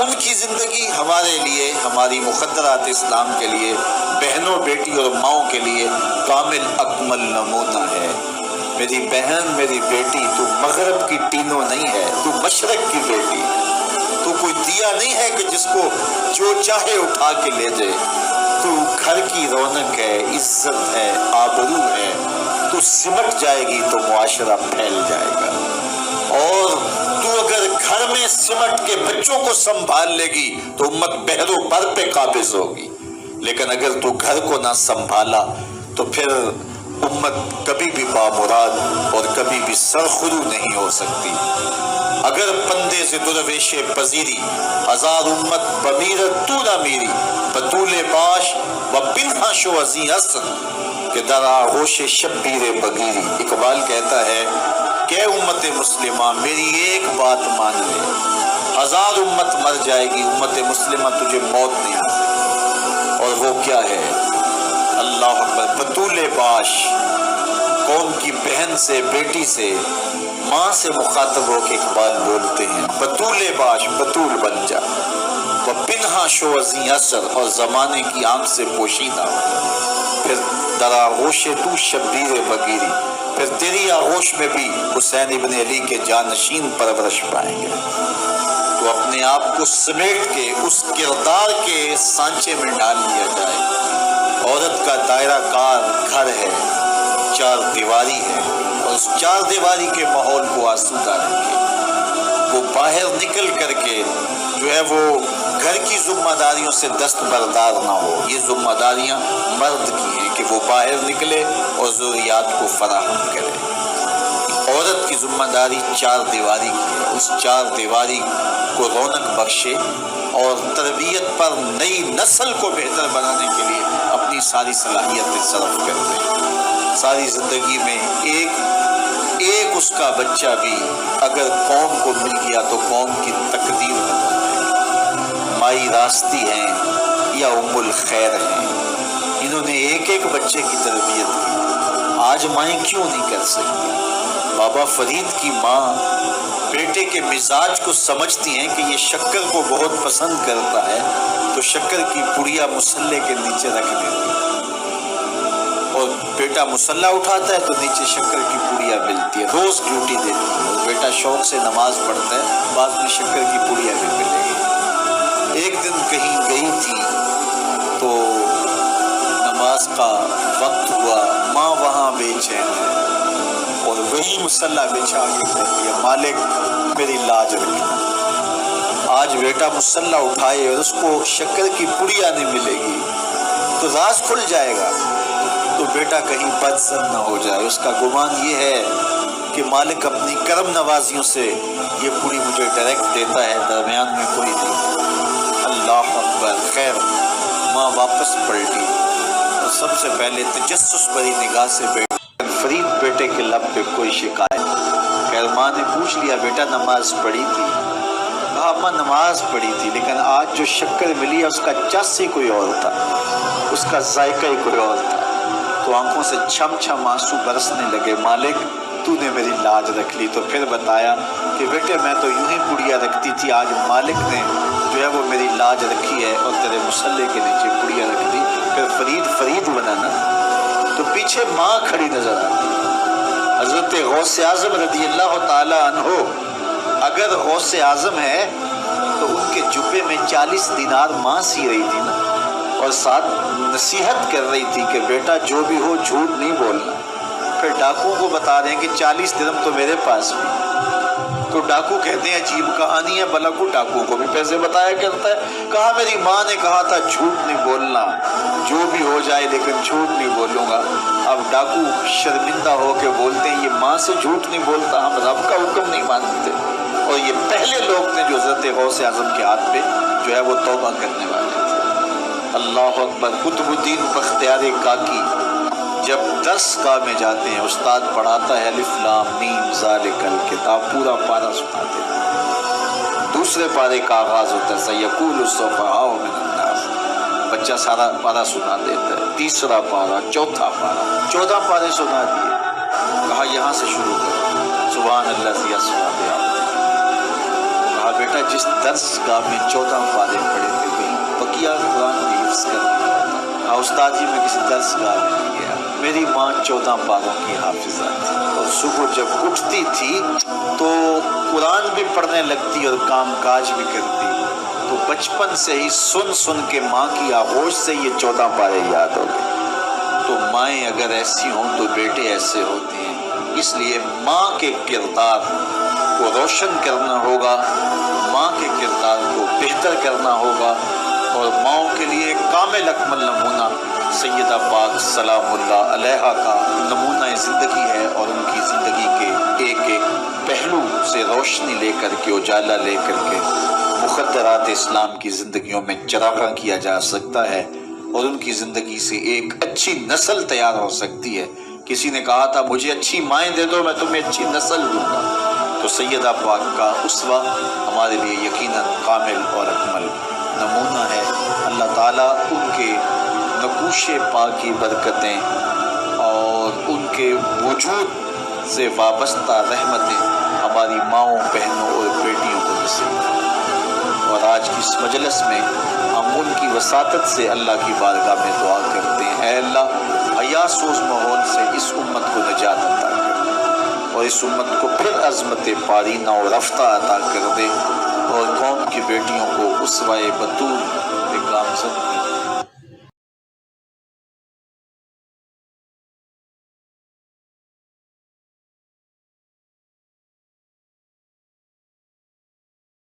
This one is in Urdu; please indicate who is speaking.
Speaker 1: ان کی زندگی ہمارے لیے، ہماری مقدرات اسلام کے لیے، بہنوں بیٹی اور ماؤں کے لیے کامل اکمل نمونہ ہے۔ میری بہن، میری بیٹی، تو مغرب کی ٹینو نہیں ہے، تو مشرق کی بیٹی ہے۔ تو کوئی دیا نہیں ہے کہ جس کو جو چاہے اٹھا کے لے جائے۔ تو گھر کی رونق ہے، عزت ہے، آبرو ہے۔ تو سمٹ جائے گی تو معاشرہ پھیل جائے گا۔ اور تو اگر گھر میں سمٹ کے بچوں کو سنبھال لے گی تو امت بحر و بر پہ قابض ہوگی، لیکن اگر تو گھر کو نہ سنبھالا تو پھر امت کبھی بھی بامراد اور کبھی بھی سرخرو نہیں ہو سکتی۔ اگر پندے سے درویش پذیری، ہزار امت بمیرت تو نہ میری، بطول باش و پنہا شو ازیں اصل کہ در آغوش شبیر بگیری۔ اقبال کہتا ہے کہ امت مسلمہ میری ایک بات مان لے، ہزار امت مر جائے گی، امت مسلمہ تجھے موت نہیں آ سکتی۔ اور وہ کیا ہے؟ اللہ اکبر، بطول باش، قوم کی بہن سے، بیٹی سے، ماں سے مخاطب ہو کے اقبال بولتے ہیں بطول باش، بطول بن جا، وہ پنہا شو ازیں اثر، اور زمانے کی آنکھ سے پوشیدہ ہو۔ پھر در آغوش تو شبیر بگیری، پھر تیری آغوش میں بھی حسین ابن علی کے جانشین پرورش پائیں گے۔ تو اپنے آپ کو سمیٹ کے اس کردار کے سانچے میں ڈال لیا جائے۔ عورت کا دائرہ کار گھر ہے، چار دیواری ہے، اور اس چار دیواری کے ماحول کو آسودہ رکھے۔ وہ باہر نکل کر کے جو ہے وہ گھر کی ذمہ داریوں سے دستبردار نہ ہو۔ یہ ذمہ داریاں مرد کی ہیں کہ وہ باہر نکلے اور ضروریات کو فراہم کرے۔ عورت کی ذمہ داری چار دیواری کی ہے، اس چار دیواری کو رونق بخشے اور تربیت پر نئی نسل کو بہتر بنانے کے لیے اپنی ساری صلاحیتیں صرف کر دے۔ ساری زندگی میں ایک اس کا بچہ بھی اگر قوم کو مل گیا تو قوم کی تقدیر بدل گئی۔ مائی راستی ہیں یا ام الخیر ہیں، انہوں نے ایک بچے کی تربیت کی، آج مائیں کیوں نہیں کر سکتی؟ بابا فرید کی ماں بیٹے کے مزاج کو سمجھتی ہیں کہ یہ شکر کو بہت پسند کرتا ہے، تو شکر کی پڑیا مسلح کے نیچے رکھ دیتی ہے، اور بیٹا مسلح اٹھاتا ہے تو نیچے شکر کی پڑیا ملتی ہے، روز ڈیوٹی دیتی ہے۔ بیٹا شوق سے نماز پڑھتا ہے، بعد میں شکر کی پڑیا بھی ملے گی۔ ایک دن کہیں گئی تھی تو نماز کا وقت ہوا، ماں وہاں بے چین ہے اور وہی مسلح بچھا کے کہتی ہے مالک میری لاج رکھنا۔ آج بیٹا مسلح اٹھائے اور اس کو شکر کی پڑیا نہیں ملے گی تو راز کھل جائے گا، تو بیٹا کہیں بدظن نہ ہو جائے۔ اس کا گمان یہ ہے کہ مالک اپنی کرم نوازیوں سے یہ پوری مجھے ڈائریکٹ دیتا ہے، درمیان میں کوئی نہیں۔ اللہ اکبر۔ خیر ماں واپس پلٹی اور سب سے پہلے تجسس بھری نگاہ سے فرید بیٹے کے لب پہ کوئی شکایت۔ خیر ماں نے پوچھ لیا بیٹا نماز پڑھی تھی؟ کہا ماں نماز پڑھی تھی، لیکن آج جو شکر ملی ہے اس کا چس ہی کوئی اور تھا، اس کا ذائقہ ہی کوئی اور تھا۔ تو آنکھوں سے چھم چھم آنسو برسنے لگے، مالک تو نے میری لاج رکھ لی۔ تو پھر بتایا کہ بیٹے میں تو یوں ہی پڑیا رکھتی تھی، آج مالک نے جو ہے وہ میری لاج رکھی ہے اور تیرے مسلح کے نیچے پڑیا رکھ دی۔ پھر فرید بنانا۔ تو پیچھے ماں کھڑی نظر آتی، حضرت غوث اعظم رضی اللہ تعالی عنہ۔ اگر غوث اعظم ہے تو ان کے جبے میں 40 دینار ماں سی رہی تھی نا، اور ساتھ نصیحت کر رہی تھی کہ بیٹا جو بھی ہو جھوٹ نہیں بولنا۔ پھر ڈاکو کو بتا رہے ہیں کہ 40 درہم تو میرے پاس بھی۔ تو ڈاکو کہتے ہیں عجیب کہانی ہے، بھلا کو ڈاکو کو بھی پیسے بتایا کرتا ہے۔ کہا میری ماں نے کہا تھا جھوٹ نہیں بولنا، جو بھی ہو جائے لیکن جھوٹ نہیں بولوں گا۔ اب ڈاکو شرمندہ ہو کے بولتے ہیں یہ ماں سے جھوٹ نہیں بولتا، ہم رب کا حکم نہیں مانتے۔ اور یہ پہلے لوگ تھے جو حضرت غوث اعظم کے ہاتھ پہ جو ہے وہ توبہ کرنے والے تھے۔ اللہ اکبر۔ قطب الدین بختیار کاکی جب درس گاہ میں جاتے ہیں، استاد پڑھاتا ہے الف لام میم ذالک الکتاب، پورا پارہ سناتے ہیں۔ دوسرے پارے کا آغاز ہوتا ہے سیقول السفہاء من الناس، بچہ سارا پارہ سنا دیتا ہے۔ تیسرا پارہ، چوتھا پارہ، 14 پارے سنا دیے۔ کہا یہاں سے شروع کرو، سبحان الذی اسریٰ بعبدہ۔ کہا بیٹا جس درس گاہ میں 14 پارے پڑے تھے وہیں بقیہ قرآن بھی حفظ کر لیا ہوتا۔ کہا استاد جی میں کسی درس گاہ میں نہیں گیا، میری ماں 14 پاروں کی حافظہ تھی اور صبح جب اٹھتی تھی تو قرآن بھی پڑھنے لگتی اور کام کاج بھی کرتی، تو بچپن سے ہی سن سن کے ماں کی آغوش سے یہ 14 پارے یاد ہو گئے۔ تو مائیں اگر ایسی ہوں تو بیٹے ایسے ہوتے ہیں، اس لیے ماں کے کردار کو روشن کرنا ہوگا، ماں کے کردار کو بہتر کرنا ہوگا، اور ماؤں کے لیے کامل اکمل نمونہ سیدہ پاک سلام اللہ علیہا کا نمونہ زندگی ہے، اور ان کی زندگی کے ایک ایک پہلو سے روشنی لے کر کے، اجالا لے کر کے مخدرات اسلام کی زندگیوں میں چراغاں کیا جا سکتا ہے، اور ان کی زندگی سے ایک اچھی نسل تیار ہو سکتی ہے۔ کسی نے کہا تھا مجھے اچھی مائیں دے دو میں تمہیں اچھی نسل دوں گا، تو سیدہ پاک کا اسوہ ہمارے لیے یقیناً کامل اور اکمل نمونہ ہے۔ اللہ تعالیٰ ان کے نقوش پاک کی برکتیں اور ان کے وجود سے وابستہ رحمتیں ہماری ماؤں، بہنوں اور بیٹیوں کو نصیب کریں۔ اور آج کی اس مجلس میں ہم ان کی وساطت سے اللہ کی بارگاہ میں دعا کرتے ہیں، اے اللہ حیا سوز ماحول سے اس امت کو نجات عطا کر دے، اور اس امت کو پھر عظمت پارینہ اور رفتہ عطا کر دے، اور قوم کی بیٹیوں کو اسوہ بطول گامزن